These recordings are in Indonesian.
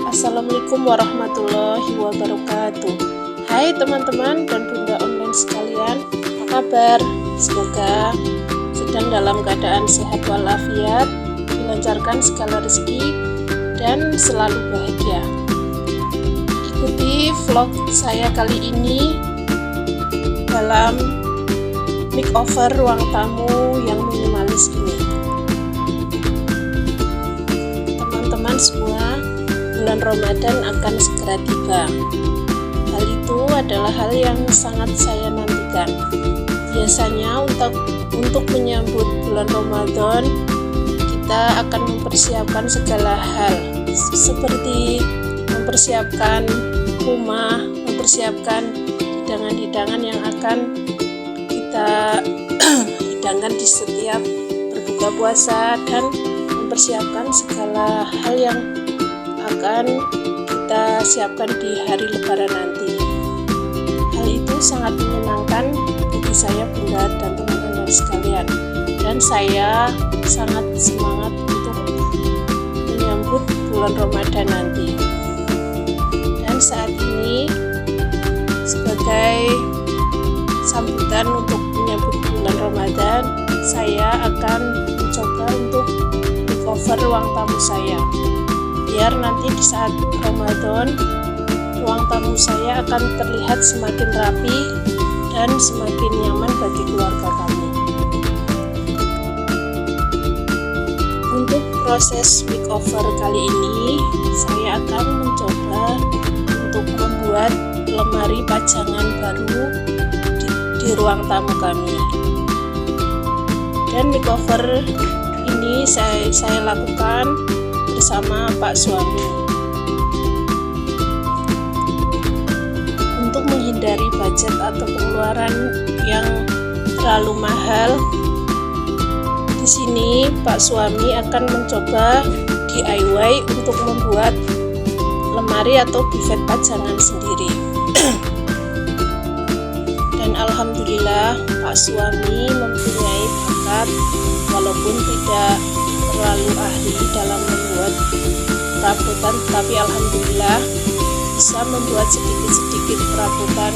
Assalamualaikum warahmatullahi wabarakatuh. Hai teman-teman dan bunda online sekalian, apa kabar? Semoga sedang dalam keadaan sehat walafiat, dilancarkan segala rezeki, dan selalu bahagia. Ikuti vlog saya kali ini dalam makeover ruang tamu yang minimalis ini. Teman-teman semua, bulan Ramadan akan segera tiba. Hal itu adalah hal yang sangat saya nantikan. Biasanya untuk menyambut bulan Ramadan, kita akan mempersiapkan segala hal, seperti mempersiapkan rumah, mempersiapkan hidangan-hidangan yang akan kita hidangkan di setiap berbuka puasa, dan mempersiapkan segala hal yang akan kita siapkan di hari lebaran nanti. Hal itu sangat menyenangkan bagi saya, bunda dan teman-teman sekalian, dan saya sangat semangat untuk menyambut bulan Ramadan nanti. Dan saat ini sebagai sambutan untuk menyambut bulan Ramadan, saya akan mencoba untuk makeover ruang tamu saya, biar nanti di saat Ramadan ruang tamu saya akan terlihat semakin rapi dan semakin nyaman bagi keluarga kami. Untuk proses makeover kali ini, saya akan mencoba untuk membuat lemari pajangan baru di ruang tamu kami. Dan makeover ini saya lakukan bersama Pak Suami. Untuk menghindari budget atau pengeluaran yang terlalu mahal, di sini Pak Suami akan mencoba DIY untuk membuat lemari atau buffet pajangan sendiri. Dan alhamdulillah Pak Suami mempunyai bakat, walaupun tidak terlalu ahli dalam membuat perabotan, tetapi alhamdulillah bisa membuat sedikit-sedikit perabotan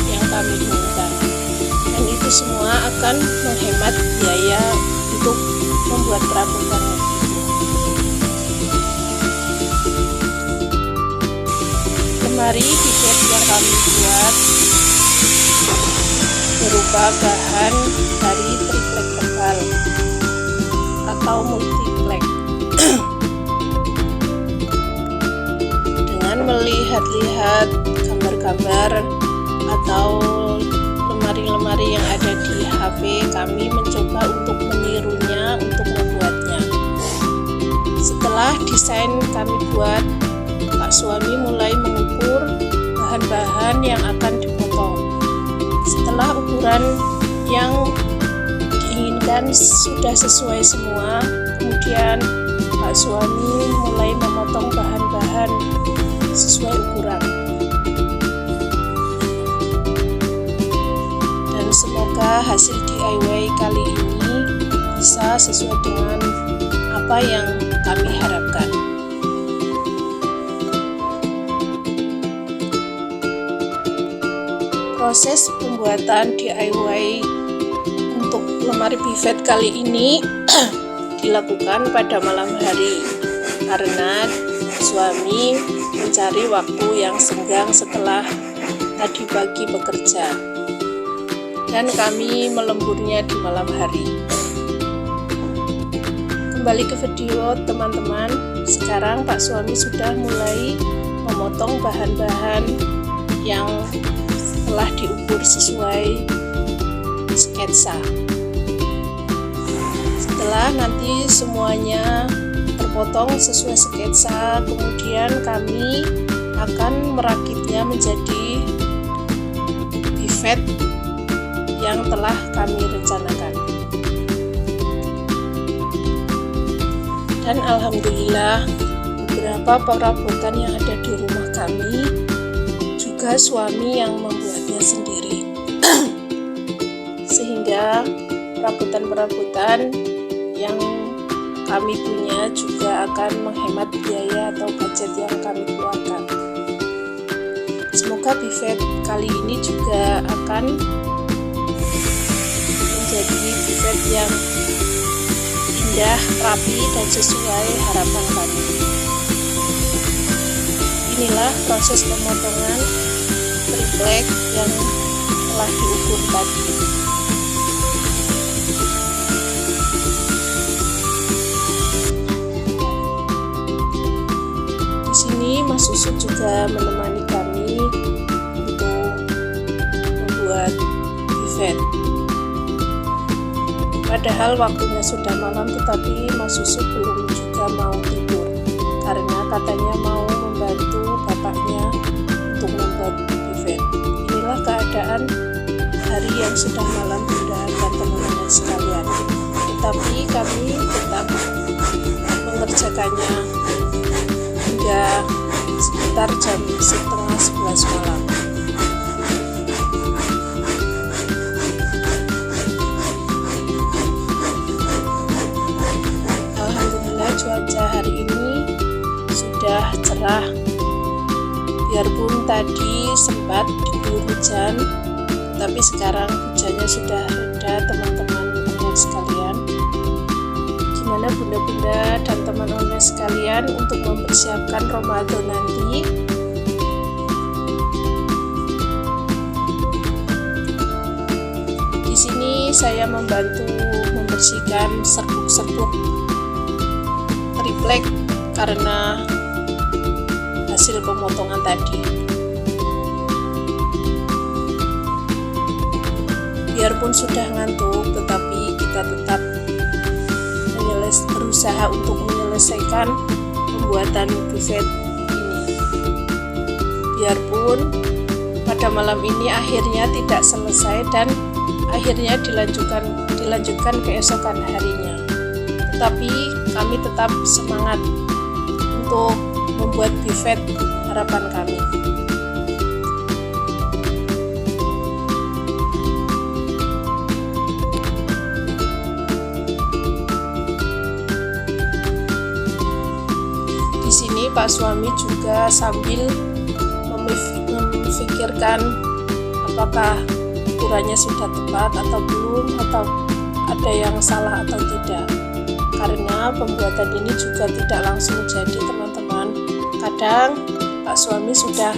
yang kami inginkan. Dan itu semua akan menghemat biaya untuk membuat perabotan itu. Lemari buffet yang kami buat berupa bahan dari triplek tebal atau multiplex. Dengan melihat-lihat gambar-gambar atau lemari-lemari yang ada di HP, kami mencoba untuk menirunya, untuk membuatnya. Setelah desain kami buat, Pak Suami mulai mengukur bahan-bahan yang akan dipotong. Setelah ukuran yang diinginkan sudah sesuai semua, kemudian Pak Suami mulai memotong bahan-bahan sesuai ukuran. Dan semoga hasil DIY kali ini bisa sesuai dengan apa yang kami harapkan. Proses pembuatan DIY untuk lemari buffet kali ini dilakukan pada malam hari, karena suami mencari waktu yang senggang setelah tadi pagi bekerja, dan kami melemburnya di malam hari. Kembali ke video teman-teman, sekarang Pak Suami sudah mulai memotong bahan-bahan yang telah diukur sesuai sketsa. Setelah nanti semuanya terpotong sesuai sketsa, kemudian kami akan merakitnya menjadi buffet yang telah kami rencanakan. Dan alhamdulillah beberapa perabotan yang ada di rumah kami juga suami yang membuatnya sendiri. Sehingga perabotan-perabotan yang kami punya juga akan menghemat biaya atau budget yang kami punya. maka buffet kali ini juga akan menjadi buffet yang indah, rapi, dan sesuai harapan kami. Inilah proses pemotongan triplek yang telah diukur tadi. Di sini Mas Susu juga menemani kami untuk membuat buffet. Padahal waktunya sudah malam, tetapi Mas Susu belum juga mau tidur karena katanya mau membantu bapaknya untuk membuat buffet. Inilah keadaan hari yang sudah malam, Bunda dan teman-teman sekalian. Tetapi kami tetap mengerjakannya hingga sekitar jam 10:30 malam. Alhamdulillah cuaca hari ini sudah cerah. Biarpun tadi sempat diguyur hujan, tapi sekarang hujannya sudah reda, teman-teman online sekalian. Gimana bunda-bunda dan teman online sekalian untuk mempersiapkan Ramadan nanti? Di sini saya membantu membersihkan serbuk-serbuk triplek karena hasil pemotongan tadi. Biarpun sudah ngantuk, tetapi kita tetap berusaha untuk menyelesaikan pembuatan buffet ini. Biarpun pada malam ini akhirnya tidak selesai dan akhirnya dilanjutkan keesokan harinya. Tetapi kami tetap semangat untuk membuat buffet harapan kami. Di sini Pak suami juga sambil memikirkan apakah ukurannya sudah tepat atau belum, atau ada yang salah atau tidak. Karena pembuatan ini juga tidak langsung jadi, teman-teman. Kadang Pak suami sudah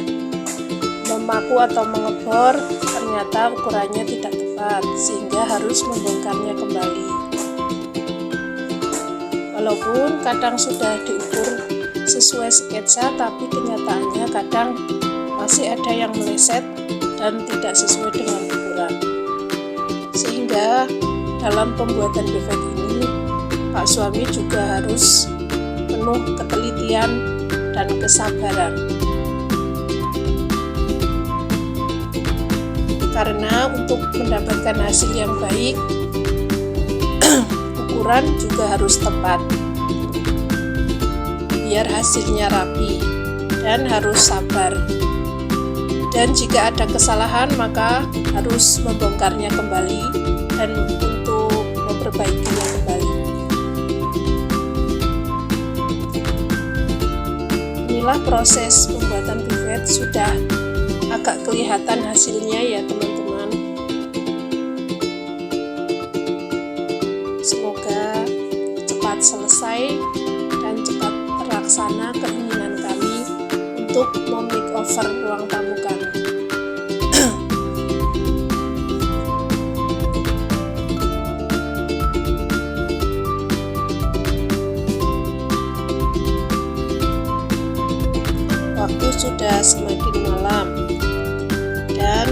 memaku atau mengebor, ternyata ukurannya tidak tepat sehingga harus membongkarnya kembali. Walaupun kadang sudah diukur sesuai sketsa, tapi kenyataannya kadang masih ada yang meleset dan tidak sesuai dengan ukuran. Sehingga dalam pembuatan buffet ini Pak suami juga harus penuh ketelitian dan kesabaran. Karena untuk mendapatkan hasil yang baik, ukuran juga harus tepat. Biar hasilnya rapi dan harus sabar. Dan jika ada kesalahan, maka harus membongkarnya kembali dan untuk memperbaikinya kembali. Inilah proses pembuatan buffet, sudah agak kelihatan hasilnya ya teman-teman. Semoga cepat selesai dan cepat terlaksana keinginan kami untuk memakeover ruang tamu kami. Waktu sudah semakin malam dan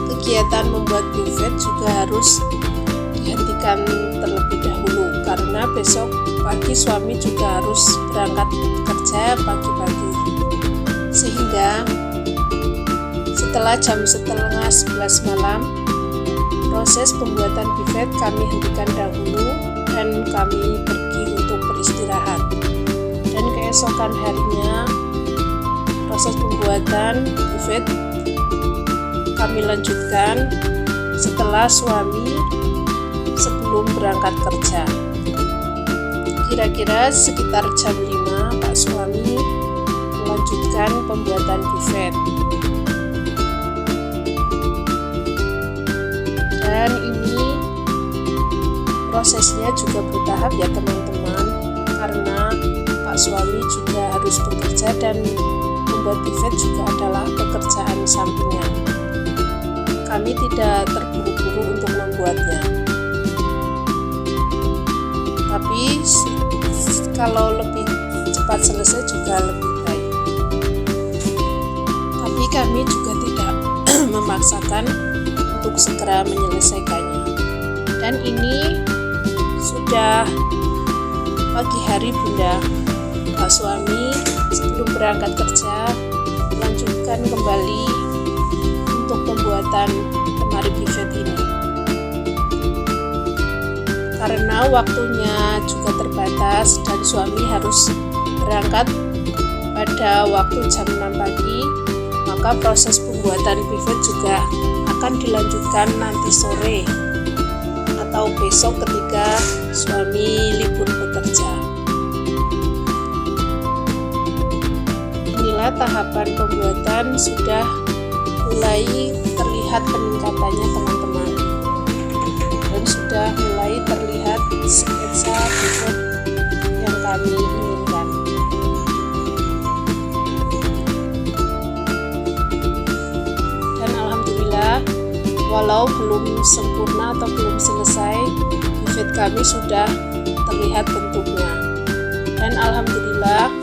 kegiatan membuat buffet juga harus dihentikan terlebih dahulu karena besok pagi suami juga harus berangkat kerja pagi-pagi. Sehingga setelah jam 10:30 malam, proses pembuatan buffet kami hentikan dahulu dan kami pergi untuk beristirahat. Dan keesokan harinya proses pembuatan buffet kami lanjutkan setelah suami sebelum berangkat kerja. Kira-kira sekitar jam 5 Pak suami melanjutkan pembuatan buffet. prosesnya juga bertahap ya teman-teman, karena Pak suami juga harus bekerja dan membuat buffet juga adalah pekerjaan sampingan. Kami tidak terburu-buru untuk membuatnya, tapi kalau lebih cepat selesai juga lebih baik. Tapi kami juga tidak memaksakan untuk segera menyelesaikannya. Dan ini sudah pagi hari Bunda. Pak suami sebelum berangkat kerja melanjutkan kembali untuk pembuatan lemari buffet ini. Karena waktunya juga terbatas dan suami harus berangkat pada waktu jam 6 pagi, maka proses pembuatan buffet juga akan dilanjutkan nanti sore atau besok ketika suami libur bekerja. Inilah tahapan pembuatan, sudah mulai terlihat peningkatannya teman-teman, dan sudah mulai terlihat sketsa buffet yang kami inginkan. Dan alhamdulillah, walau belum sempurna atau belum selesai, buffet kami sudah terlihat bentuknya. Dan alhamdulillah,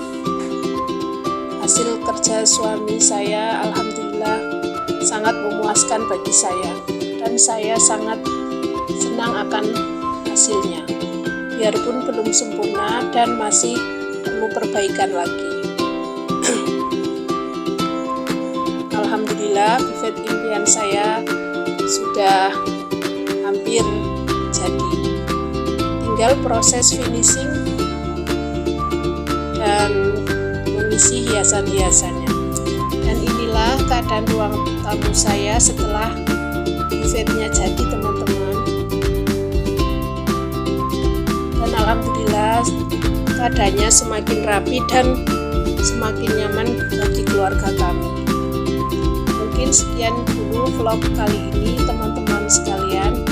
hasil kerja suami saya alhamdulillah sangat memuaskan bagi saya, dan saya sangat senang akan hasilnya, biarpun belum sempurna dan masih perlu perbaikan lagi. Alhamdulillah, buffet impian saya sudah hampir jadi, tinggal proses finishing dan mengisi hiasan-hiasannya. Dan inilah keadaan ruang tamu saya setelah buffetnya jadi teman-teman. Dan alhamdulillah keadaannya semakin rapi dan semakin nyaman bagi keluarga kami. Mungkin sekian dulu vlog kali ini teman-teman sekalian.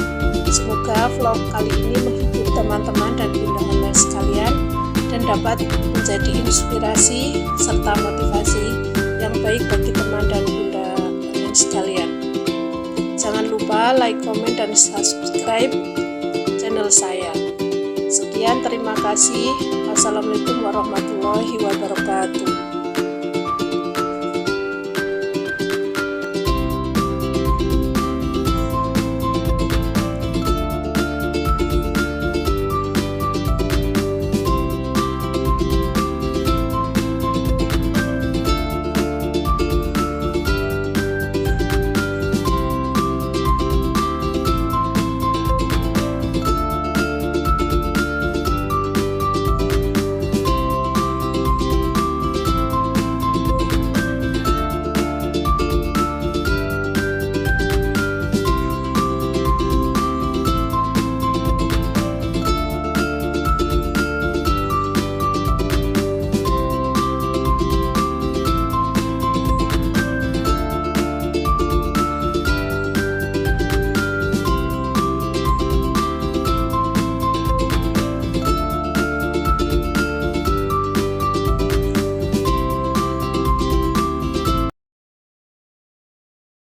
Semoga vlog kali ini menghibur teman-teman dan bunda-bunda sekalian, dan dapat menjadi inspirasi serta motivasi yang baik bagi teman dan bunda sekalian. Jangan lupa like, komen, dan subscribe channel saya. Sekian, terima kasih. Wassalamualaikum warahmatullahi wabarakatuh.